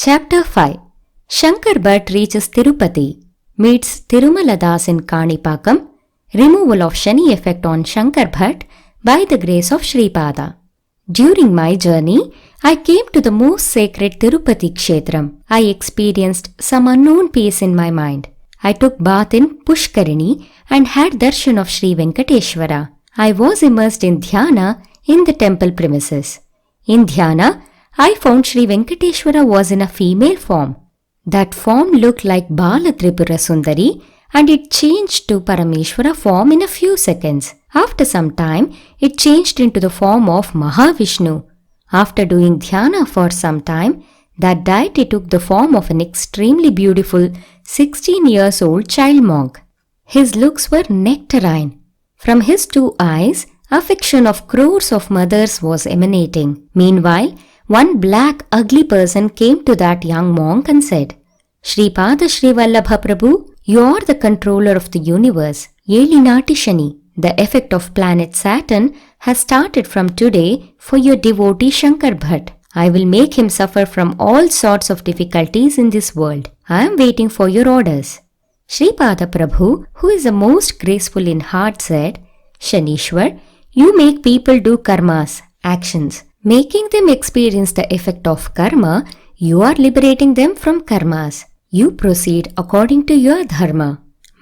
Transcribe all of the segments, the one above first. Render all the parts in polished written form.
Chapter 5. Shankar Bhatt reaches Tirupati, meets Tirumala Das in Kanipakam, removal of Shani effect on Shankar Bhatt by the grace of Sripada. During my journey, I came to the most sacred Tirupati kshetram. I experienced some unknown peace in my mind. I took bath in Pushkarini and had darshan of Sri Venkateswara. I was immersed in dhyana in the temple premises. In dhyana, I found Sri Venkateswara was in a female form. That form looked like Bala Tripura Sundari and it changed to Parameswara form in a few seconds. After some time, it changed into the form of Maha Vishnu. After doing dhyana for some time, that deity took the form of an extremely beautiful 16 years old child monk. His looks were nectarine. From his two eyes, affection of crores of mothers was emanating. Meanwhile, one black, ugly person came to that young monk and said, "Sripada Srivallabha Prabhu, you are the controller of the universe. Elinati Sani, the effect of planet Saturn, has started from today for your devotee Shankar Bhatt. I will make him suffer from all sorts of difficulties in this world. I am waiting for your orders." Sripada Prabhu, who is the most graceful in heart, said, "Shanishwar, you make people do karmas, actions. Making them experience the effect of karma, you are liberating them from karmas. You proceed according to your dharma.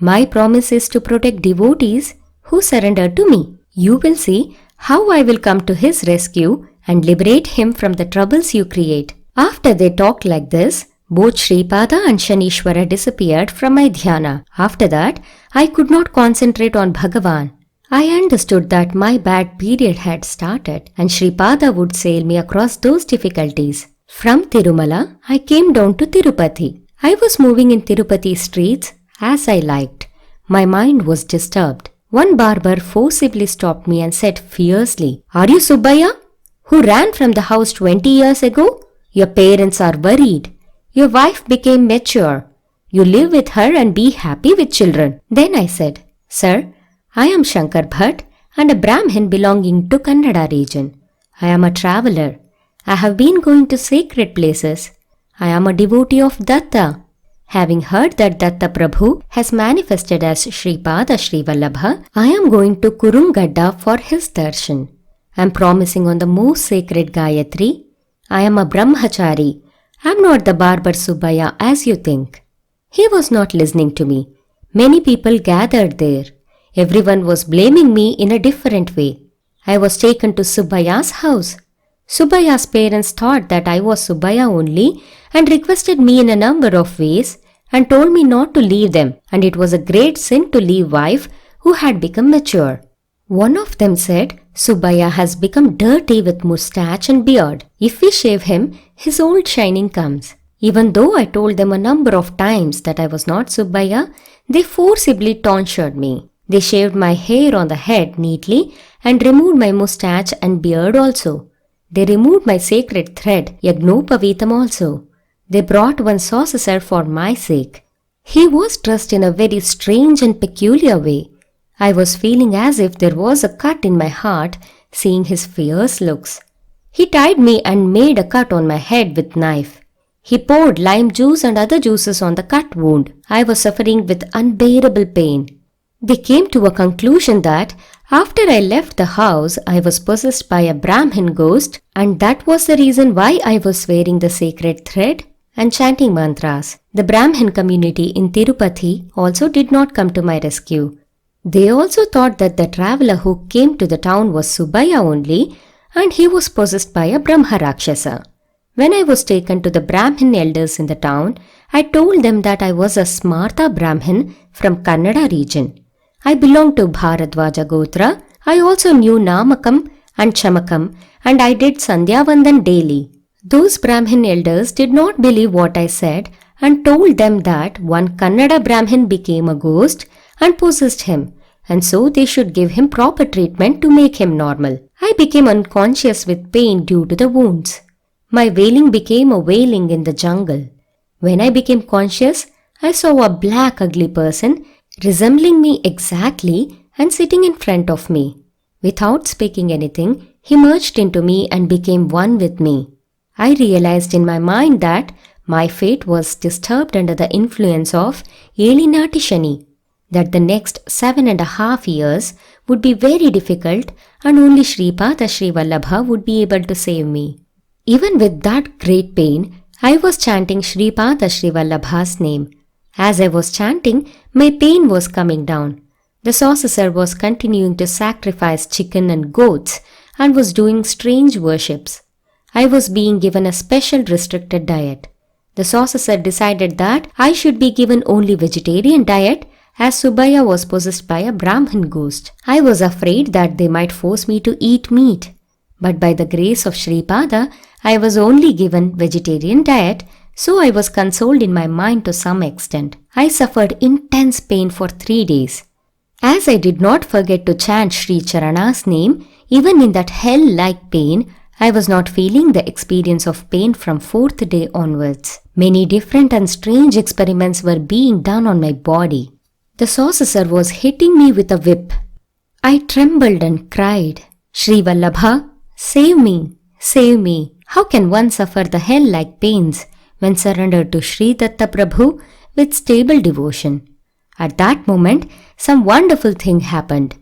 My promise is to protect devotees who surrender to me. You will see how I will come to his rescue and liberate him from the troubles you create." After they talked like this, both Sripada and Shanishwara disappeared from my dhyana. After that, I could not concentrate on Bhagavan. I understood that my bad period had started and Sripada would sail me across those difficulties. From Tirumala, I came down to Tirupathi. I was moving in Tirupati streets as I liked. My mind was disturbed. One barber forcibly stopped me and said fiercely, "Are you Subbaya, who ran from the house 20 years ago? Your parents are worried. Your wife became mature. You live with her and be happy with children." Then I said, "Sir, I am Shankar Bhatt and a Brahmin belonging to Kannada region. I am a traveller. I have been going to sacred places. I am a devotee of Datta. Having heard that Datta Prabhu has manifested as Sripada Srivallabha, I am going to Kurungadda for his darshan. I am promising on the most sacred Gayatri. I am a Brahmachari. I am not the barber Subbaya as you think." He was not listening to me. Many people gathered there. Everyone was blaming me in a different way. I was taken to Subbaya's house. Subbaya's parents thought that I was Subbaya only and requested me in a number of ways and told me not to leave them, and it was a great sin to leave wife who had become mature. One of them said, "Subbaya has become dirty with moustache and beard. If we shave him, his old shining comes." Even though I told them a number of times that I was not Subbaya, they forcibly tonsured me. They shaved my hair on the head neatly and removed my moustache and beard also. They removed my sacred thread, Yagnopavitam also. They brought one saucer for my sake. He was dressed in a very strange and peculiar way. I was feeling as if there was a cut in my heart seeing his fierce looks. He tied me and made a cut on my head with knife. He poured lime juice and other juices on the cut wound. I was suffering with unbearable pain. They came to a conclusion that after I left the house, I was possessed by a Brahmin ghost, and that was the reason why I was wearing the sacred thread and chanting mantras. The Brahmin community in Tirupathi also did not come to my rescue. They also thought that the traveller who came to the town was Subbaya only, and he was possessed by a Brahma Rakshasa. When I was taken to the Brahmin elders in the town, I told them that I was a Smarta Brahmin from Kannada region. I belonged to Bharadwaja Gotra. I also knew Namakam and Chamakam, and I did Sandhyavandan daily. Those Brahmin elders did not believe what I said and told them that one Kannada Brahmin became a ghost and possessed him, and so they should give him proper treatment to make him normal. I became unconscious with pain due to the wounds. My wailing became a wailing in the jungle. When I became conscious, I saw a black ugly person resembling me exactly and sitting in front of me. Without speaking anything, he merged into me and became one with me. I realized in my mind that My fate was disturbed under the influence of Elinati Sani, that the next 7.5 years would be very difficult and only Sripada Srivallabha would be able to save me. Even with that great pain, I was chanting Sripada Srivallabha's name. As I was chanting, my pain was coming down. The sorcerer was continuing to sacrifice chicken and goats and was doing strange worships. I was being given a special restricted diet. The sorcerer decided that I should be given only vegetarian diet as Subbaya was possessed by a Brahmin ghost. I was afraid that they might force me to eat meat. But by the grace of Sripada, I was only given vegetarian diet, so I was consoled in my mind to some extent. I suffered intense pain for 3 days. As I did not forget to chant Sri Charana's name, even in that hell-like pain, I was not feeling the experience of pain from 4th day onwards. Many different and strange experiments were being done on my body. The sorcerer was hitting me with a whip. I trembled and cried, "Srivallabha, save me, save me." How can one suffer the hell-like pains when surrendered to Sri Datta Prabhu with stable devotion? At that moment, some wonderful thing happened.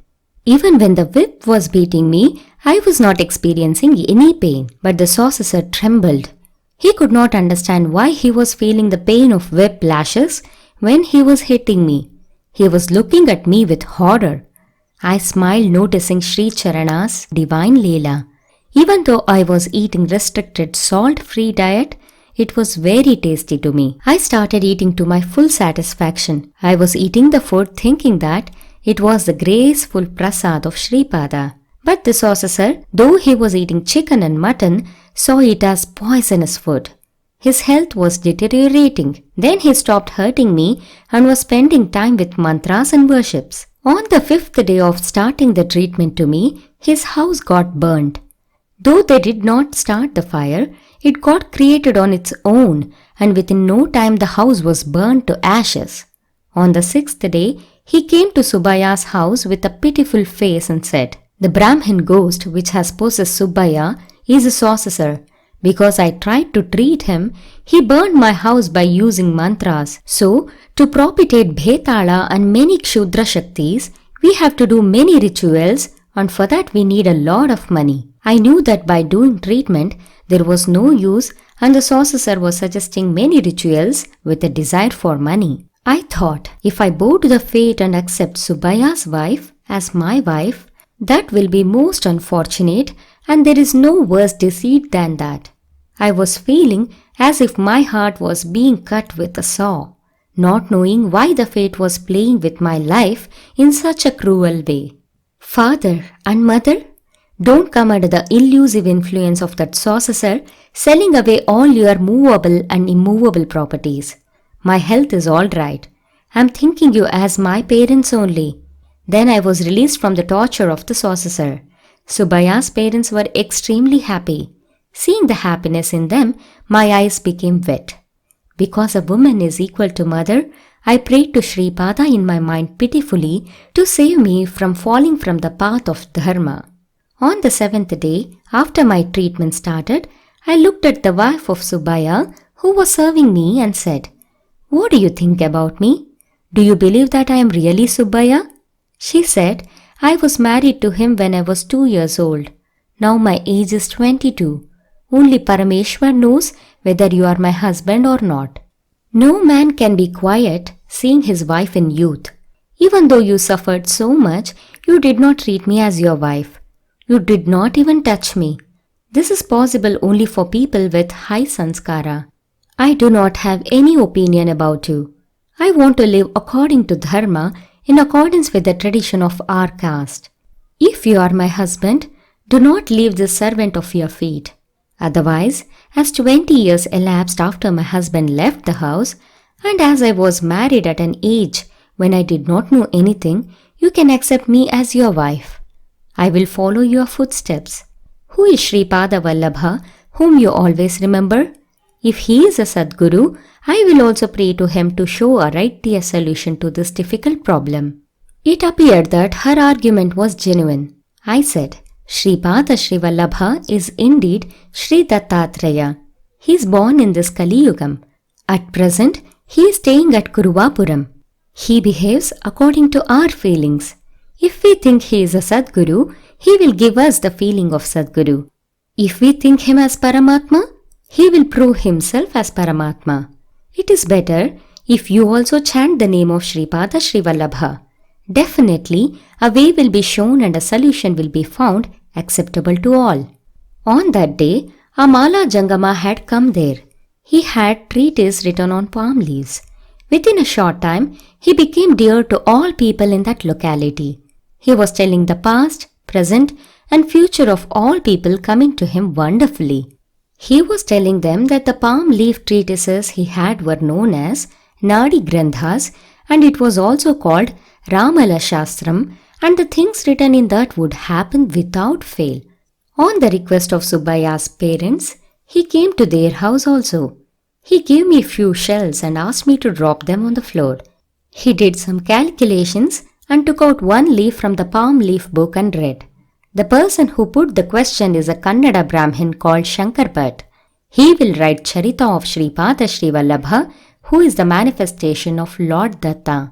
Even when the whip was beating me, I was not experiencing any pain, but the sorcerer trembled. He could not understand why he was feeling the pain of whip lashes when he was hitting me. He was looking at me with horror. I smiled, noticing Sri Charana's divine Leela. Even though I was eating restricted salt-free diet, it was very tasty to me. I started eating to my full satisfaction. I was eating the food thinking that it was the graceful prasad of Sripada. But the sorcerer, though he was eating chicken and mutton, saw it as poisonous food. His health was deteriorating. Then he stopped hurting me and was spending time with mantras and worships. On the 5th day of starting the treatment to me, his house got burned. Though they did not start the fire, it got created on its own, and within no time the house was burned to ashes. On the 6th day, he came to Subbaya's house with a pitiful face and said, "The Brahmin ghost which has possessed Subbaya is a sorcerer. Because I tried to treat him, he burned my house by using mantras. So, to propitiate Bhetala and many Kshudra Shaktis, we have to do many rituals, and for that we need a lot of money." I knew that by doing treatment, there was no use, and the sorcerer was suggesting many rituals with a desire for money. I thought, if I bow to the fate and accept Subbaya's wife as my wife, that will be most unfortunate, and there is no worse deceit than that. I was feeling as if my heart was being cut with a saw, not knowing why the fate was playing with my life in such a cruel way. Father and mother, don't come under the illusive influence of that sorcerer selling away all your movable and immovable properties. My health is all right. I'm thinking you as my parents only. Then I was released from the torture of the sorcerer. Subbaya's parents were extremely happy. Seeing the happiness in them, my eyes became wet. Because a woman is equal to mother, I prayed to Sripada in my mind pitifully to save me from falling from the path of dharma. On the 7th day, after my treatment started, I looked at the wife of Subbaya who was serving me and said, "What do you think about me? Do you believe that I am really Subbaya?" She said, "I was married to him when I was 2 years old. Now my age is 22. Only Parameswara knows whether you are my husband or not. No man can be quiet seeing his wife in youth. Even though you suffered so much, you did not treat me as your wife. You did not even touch me. This is possible only for people with high sanskara. I do not have any opinion about you. I want to live according to dharma, in accordance with the tradition of our caste. If you are my husband, do not leave this servant of your feet. Otherwise, as 20 years elapsed after my husband left the house, and as I was married at an age when I did not know anything, you can accept me as your wife. I will follow your footsteps. Who is Sripada Vallabha, whom you always remember? If he is a Sadguru, I will also pray to him to show a righteous solution to this difficult problem." It appeared that her argument was genuine. I said, "Sripada Srivallabha is indeed Sri Dattatreya. He is born in this Kali Yugam, At present, he is staying at Kuruvapuram. He behaves according to our feelings. If we think he is a Sadguru, he will give us the feeling of Sadguru. If we think him as Paramatma, he will prove himself as Paramatma. It is better if you also chant the name of Sripada Srivallabha. Definitely, a way will be shown and a solution will be found acceptable to all. On that day, a Mala Jangama had come there. He had treatises written on palm leaves. Within a short time, he became dear to all people in that locality. He was telling the past, present, and future of all people coming to him wonderfully. He was telling them that the palm leaf treatises he had were known as Nadi Grandhas, and it was also called Ramala Shastram, and the things written in that would happen without fail. On the request of Subbaya's parents, he came to their house also. He gave me a few shells and asked me to drop them on the floor. He did some calculations and took out one leaf from the palm leaf book and read. The person who put the question is a Kannada Brahmin called Shankar Bhatt. He will write Charita of Sripada Srivallabha, who is the manifestation of Lord Datta.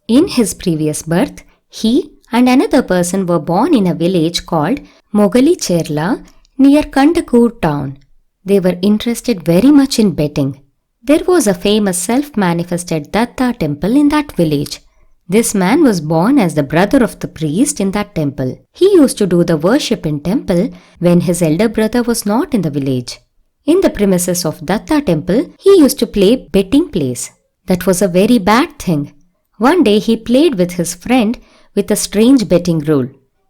In his previous birth, he and another person were born in a village called Mogali Cherla near Kandakur town. They were interested very much in betting. There was a famous self-manifested Datta temple in that village. This man was born as the brother of the priest in that temple. He used to do the worship in temple when his elder brother was not in the village. In the premises of Datta temple, he used to play betting plays. That was a very bad thing. One day he played with his friend with a strange betting rule.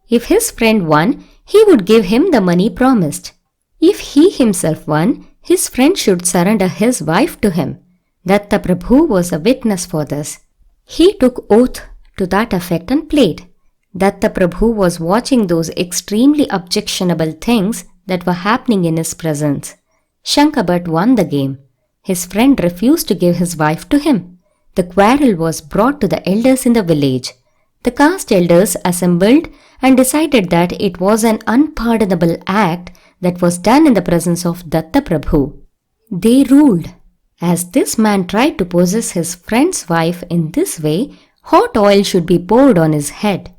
If his friend won, he would give him the money promised. If he himself won, his friend should surrender his wife to him. Datta Prabhu was a witness for this. He took oath to that effect and played. Datta Prabhu was watching those extremely objectionable things that were happening in his presence. Shankar Bhatt won the game. His friend refused to give his wife to him. The quarrel was brought to the elders in the village. The caste elders assembled and decided that it was an unpardonable act that was done in the presence of Datta Prabhu. They ruled. As this man tried to possess his friend's wife in this way, hot oil should be poured on his head.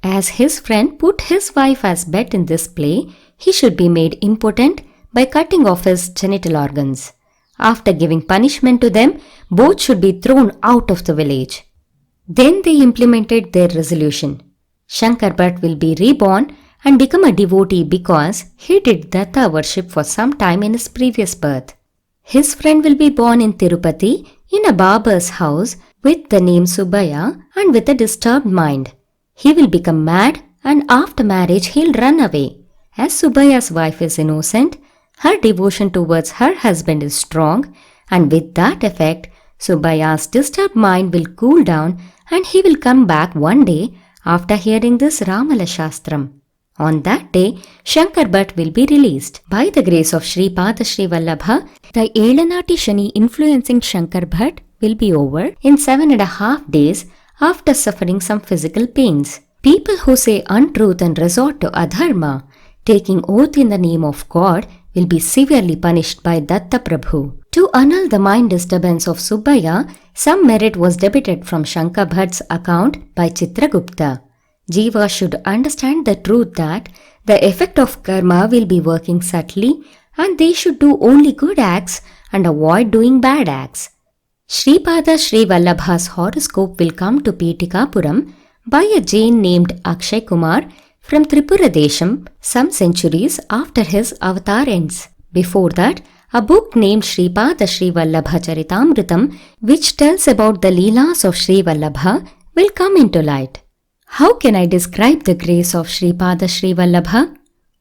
As his friend put his wife as bet in this play, he should be made impotent by cutting off his genital organs. After giving punishment to them, both should be thrown out of the village. Then they implemented their resolution. Shankar Bhatt will be reborn and become a devotee because he did Datta worship for some time in his previous birth. His friend will be born in Tirupati in a barber's house with the name Subbaya and with a disturbed mind. He will become mad and after marriage he'll run away. As Subbaya's wife is innocent, her devotion towards her husband is strong, and with that effect, Subbaya's disturbed mind will cool down and he will come back one day after hearing this Ramala Shastram. On that day, Shankar Bhatt will be released. By the grace of Sripada Srivallabha, the Elinati Sani influencing Shankar Bhatt will be over in 7.5 days after suffering some physical pains. People who say untruth and resort to adharma, taking oath in the name of God, will be severely punished by Datta Prabhu. To annul the mind disturbance of Subbaya, some merit was debited from Shankar Bhatt's account by Chitragupta. Jiva should understand the truth that the effect of karma will be working subtly and they should do only good acts and avoid doing bad acts. Sripada Srivallabha's horoscope will come to Pitikapuram by a Jain named Akshay Kumar from Tripura Desham some centuries after his avatar ends. Before that, a book named Sripada Srivallabha Charitamrutam, which tells about the Leelas of Srivallabha, will come into light. How can I describe the grace of Sripada Srivallabha?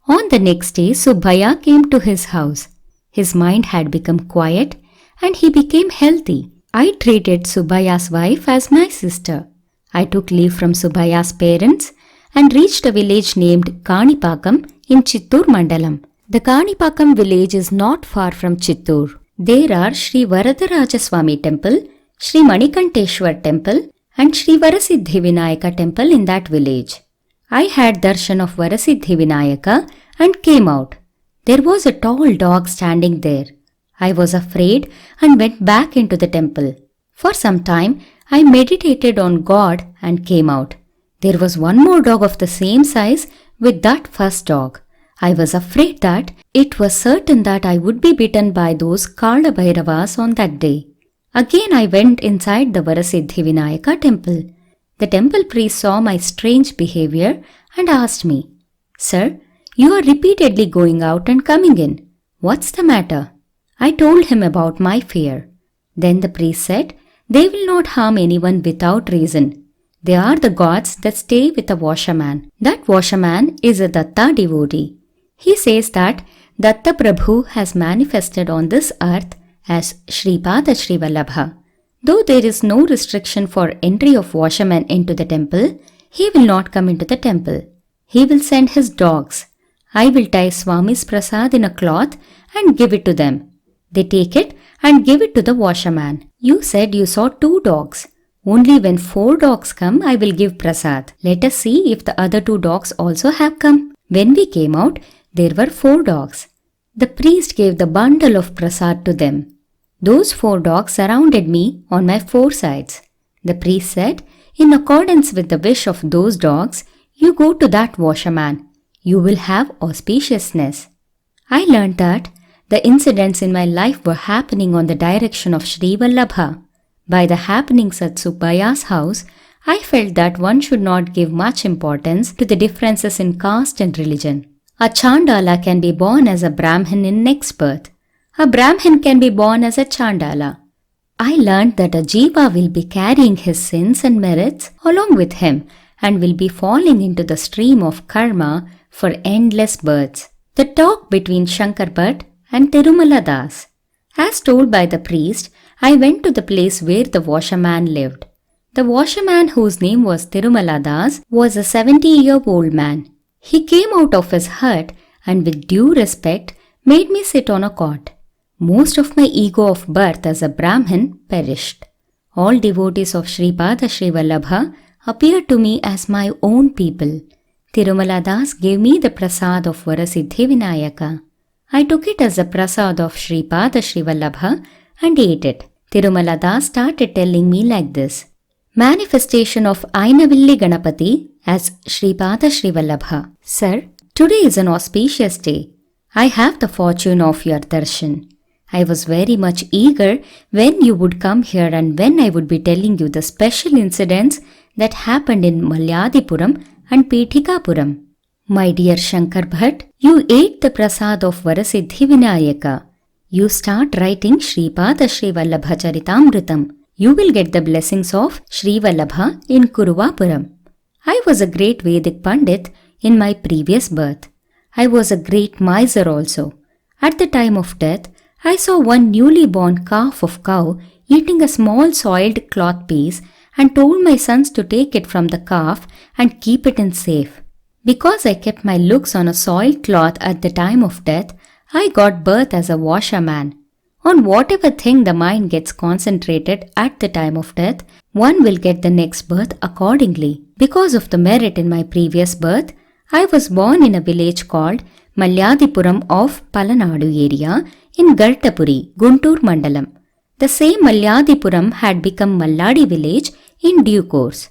On the next day, Subbaya came to his house. His mind had become quiet and he became healthy. I treated Subbaya's wife as my sister. I took leave from Subbaya's parents and reached a village named Kanipakam in Chittur Mandalam. The Kanipakam village is not far from Chittur. There are Sri Varadarajaswamy temple, Sri Manikanteshwar temple and Sri Varasiddhivinayaka temple in that village. I had darshan of Varasiddhivinayaka and came out. There was a tall dog standing there. I was afraid and went back into the temple. For some time, I meditated on God and came out. There was one more dog of the same size with that first dog. I was afraid that it was certain that I would be bitten by those Kala Bhairavas on that day. Again I went inside the Varasiddhi-Vinayaka temple. The temple priest saw my strange behavior and asked me, "Sir, you are repeatedly going out and coming in. What's the matter?" I told him about my fear. Then the priest said, "They will not harm anyone without reason. They are the gods that stay with a washerman. That washerman is a Datta devotee. He says that Datta Prabhu has manifested on this earth as Sripada Srivallabha. Though there is no restriction for entry of washermen into the temple, he will not come into the temple. He will send his dogs. I will tie Swami's prasad in a cloth and give it to them. They take it and give it to the washerman. You said you saw 2 dogs. Only when 4 dogs come, I will give prasad. Let us see if the other 2 dogs also have come." When we came out, there were 4 dogs. The priest gave the bundle of prasad to them. Those 4 dogs surrounded me on my 4 sides. The priest said, "In accordance with the wish of those dogs, you go to that washerman. You will have auspiciousness." I learned that the incidents in my life were happening on the direction of Sri Vallabha. By the happenings at Subbaya's house, I felt that one should not give much importance to the differences in caste and religion. A Chandala can be born as a Brahmin in next birth. A Brahmin can be born as a Chandala. I learned that a Jiva will be carrying his sins and merits along with him and will be falling into the stream of karma for endless births. The talk between Shankar Bhatt and Tirumala Das. As told by the priest, I went to the place where the washerman lived. The washerman, whose name was Tirumala Das, was a 70-year-old man. He came out of his hut and with due respect made me sit on a cot. Most of my ego of birth as a Brahmin perished. All devotees of Sripada Srivallabha appeared to me as my own people. Tirumala Das gave me the prasad of Varasiddhi-Vinayaka. I took it as a prasad of Sripada Srivallabha and ate it. Tirumala Das started telling me like this: "Manifestation of Ainavilli Ganapati as Sripada Srivallabha. Sir, today is an auspicious day. I have the fortune of your darshan. I was very much eager when you would come here and when I would be telling you the special incidents that happened in Malyadipuram and Pethikapuram. My dear Shankar Bhatt, you ate the prasad of Varasiddhi-Vinayaka. You start writing Sripada Srivallabha Charitamrutam. You will get the blessings of Sri Vallabha in Kuruvapuram. I was a great Vedic Pandit in my previous birth. I was a great miser also. At the time of death, I saw one newly born calf of cow eating a small soiled cloth piece and told my sons to take it from the calf and keep it in safe. Because I kept my looks on a soiled cloth at the time of death, I got birth as a washerman. On whatever thing the mind gets concentrated at the time of death, one will get the next birth accordingly. Because of the merit in my previous birth, I was born in a village called Malyadipuram of Palanadu area in Gartapuri, Guntur Mandalam. The same Malyadipuram had become Malladi village in due course.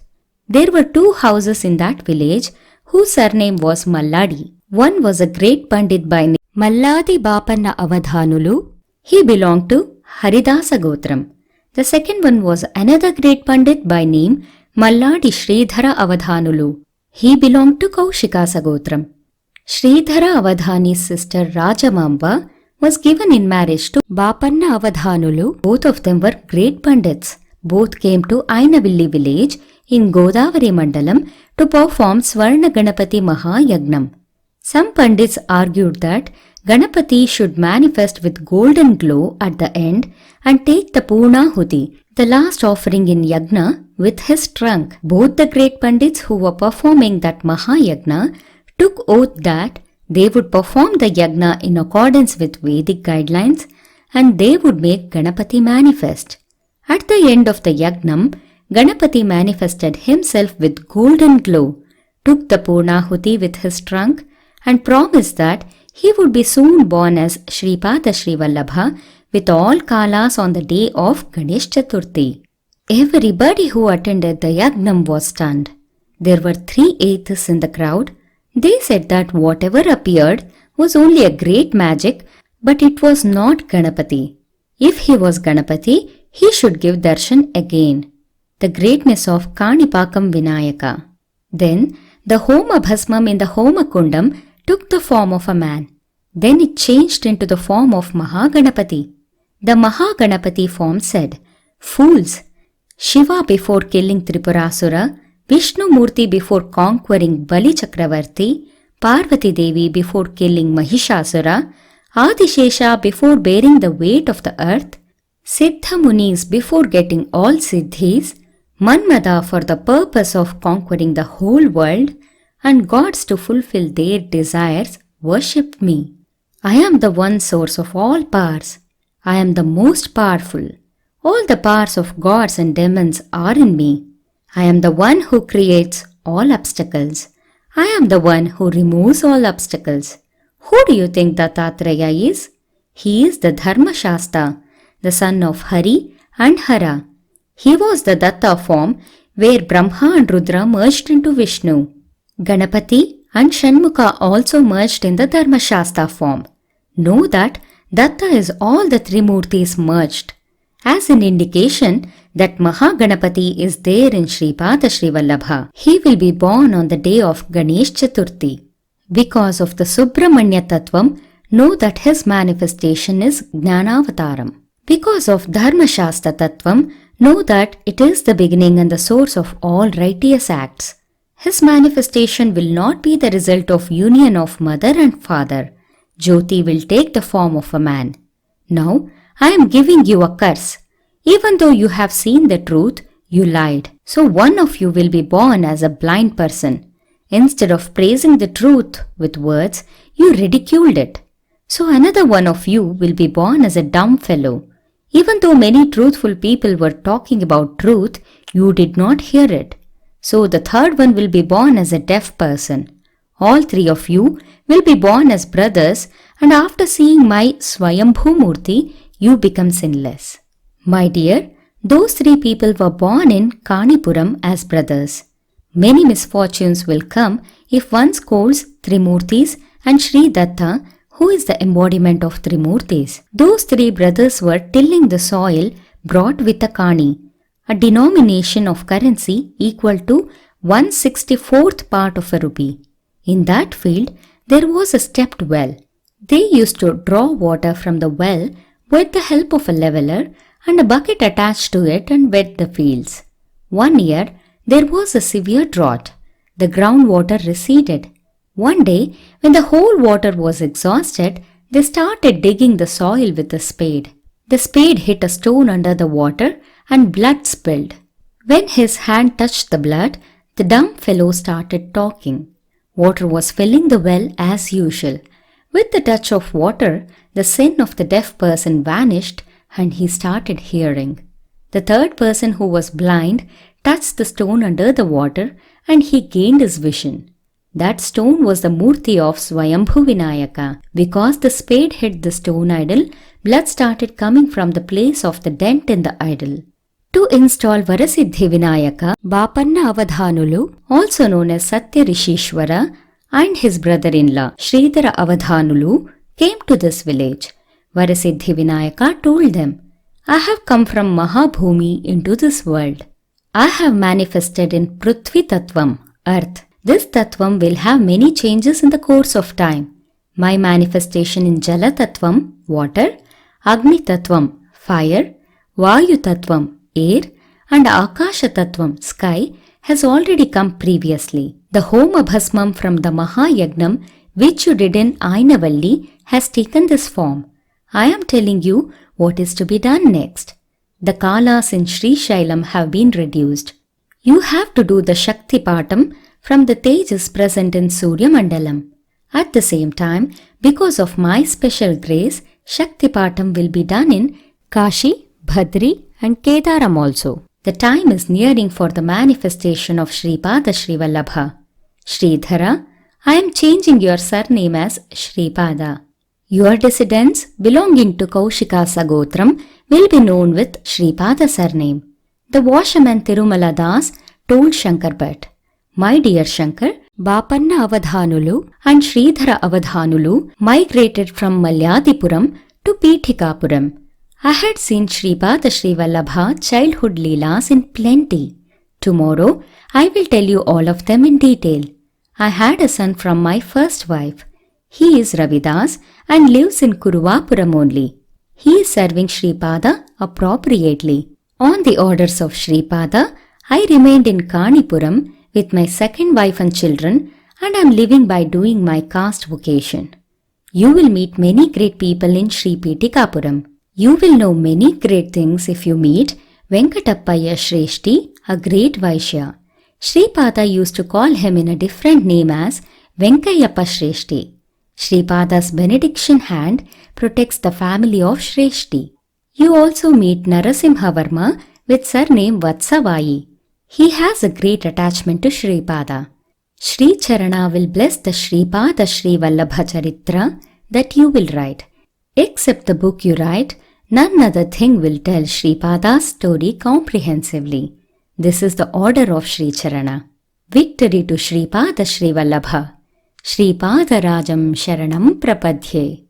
There were 2 houses in that village whose surname was Malladi. One was a great Pandit by name Malladi Bapanna Avadhanulu. He belonged to Haridasa Gotram. The second one was another great Pandit by name Malladi Sridhara Avadhanulu. He belonged to Kaushikasa Gotram. Sridhara Avadhani's sister Rajamamba was given in marriage to Bapanna Avadhanulu. Both of them were great Pandits. Both came to Ainavilli village in Godavari Mandalam to perform Swarna Ganapati Mahayagnam. Some Pandits argued that Ganapati should manifest with golden glow at the end and take the Purnahuti, the last offering in Yagna, with his trunk. Both the great Pandits who were performing that Mahayagna took oath that they would perform the Yagna in accordance with Vedic guidelines and they would make Ganapati manifest. At the end of the Yagnam, Ganapati manifested himself with golden glow, took the Purnahuti with his trunk and promised that he would be soon born as Sripada Srivallabha with all kalas on the day of Ganesh Chaturthi. Everybody who attended the yagnam was stunned. There were 3 atheists in the crowd. They said that whatever appeared was only a great magic, but it was not Ganapati. If he was Ganapati, he should give darshan again. The greatness of Kanipakam Vinayaka. Then the Homa Bhasmam in the Homa Kundam took the form of a man. Then it changed into the form of Mahaganapati. The Mahaganapati form said, "Fools! Shiva before killing Tripurasura, Vishnu Murti before conquering Bali Chakravarti, Parvati Devi before killing Mahishasura, Adishesha before bearing the weight of the earth, Siddha Munis before getting all Siddhis, Manmada for the purpose of conquering the whole world, and gods to fulfill their desires worship me. I am the one source of all powers. I am the most powerful. All the powers of gods and demons are in me. I am the one who creates all obstacles. I am the one who removes all obstacles. Who do you think Dattatreya is? He is the Dharma Shasta, the son of Hari and Hara. He was the Datta form where Brahma and Rudra merged into Vishnu. Ganapati and Shanmukha also merged in the Dharma Shasta form. Know that Datta is all the Trimurtis merged. As an indication that Mahaganapati is there in Sripada Srivallabha, he will be born on the day of Ganesh Chaturthi. Because of the Subramanya Tattvam, know that his manifestation is Jnanavataram. Because of Dharma Shasta Tattvam, know that it is the beginning and the source of all righteous acts. His manifestation will not be the result of union of mother and father. Jyoti will take the form of a man. Now, I am giving you a curse. Even though you have seen the truth, you lied. So one of you will be born as a blind person. Instead of praising the truth with words, you ridiculed it. So another one of you will be born as a dumb fellow. Even though many truthful people were talking about truth, you did not hear it. So the third one will be born as a deaf person. All 3 of you will be born as brothers, and after seeing my Swayambhu Murti, you become sinless. My dear, those 3 people were born in Kanipuram as brothers. Many misfortunes will come if one scolds Trimurtis and Sri Datta, who is the embodiment of Trimurtis. Those 3 brothers were tilling the soil brought with a Kani, a denomination of currency equal to 1/64th part of a rupee. In that field, there was a stepped well. They used to draw water from the well with the help of a leveler and a bucket attached to it and wet the fields. One year, there was a severe drought. The groundwater receded. One day, when the whole water was exhausted, they started digging the soil with a spade. The spade hit a stone under the water and blood spilled. When his hand touched the blood, the dumb fellow started talking. Water was filling the well as usual. With the touch of water, the sin of the deaf person vanished and he started hearing. The third person, who was blind, touched the stone under the water and he gained his vision. That stone was the Murti of Swayambhu Vinayaka. Because the spade hit the stone idol, blood started coming from the place of the dent in the idol. To install Varasiddhi Vinayaka, Bapanna Avadhanulu, also known as Satya Rishishwara, and his brother-in-law Sridhara Avadhanulu came to this village. Varasiddhi Vinayaka told them, I have come from Mahabhumi into this world. I have manifested in Prithvi Tattvam, earth. This Tattvam will have many changes in the course of time. My manifestation in Jala Tattvam, water, Agni Tattvam, fire, Vayu Tattvam, air, and Akasha Tattvam, sky, has already come previously. The Homa Bhasmam from the Mahayagnam, which you did in Ainavalli, has taken this form. I am telling you what is to be done next. The Kalas in Sri Shailam have been reduced. You have to do the Shakti Patam from the Tejas present in Surya Mandalam. At the same time, because of my special grace, Shakti Patam will be done in Kashi, Bhadri and Kedaram also. The time is nearing for the manifestation of Sripada Srivallabha. Sridhara, I am changing your surname as Sripada. Your descendants belonging to Kaushika Sagotram will be known with Sripada surname. The washerman Tirumala Das told Shankar Bhatt, "My dear Shankar, Bapanna Avadhanulu and Sridhara Avadhanulu migrated from Malyadipuram to Pithikapuram. I had seen Sripada Srivallabha childhood leelas in plenty. Tomorrow I will tell you all of them in detail. I had a son from my first wife. He is Ravidas and lives in Kuruvapuram only. He is serving Sripada appropriately. On the orders of Sripada, I remained in Kanipuram with my second wife and children, and I am living by doing my caste vocation. You will meet many great people in Sri Pitikapuram. You will know many great things if you meet Venkatappaya Shreshti, a great Vaishya. Sripada used to call him in a different name as Venkayappa Shreshti. Sripada's benediction hand protects the family of Shreshti. You also meet Narasimhavarma with surname Vatsavayi. He has a great attachment to Sripada. Sri Charana will bless the Sripada Srivallabha Charitamrutam that you will write. Except the book you write, none other thing will tell Sripada's story comprehensively. This is the order of Sri Charana. Victory to Sripada Srivallabha. Sripada Rajam Sharanam Prapadhye.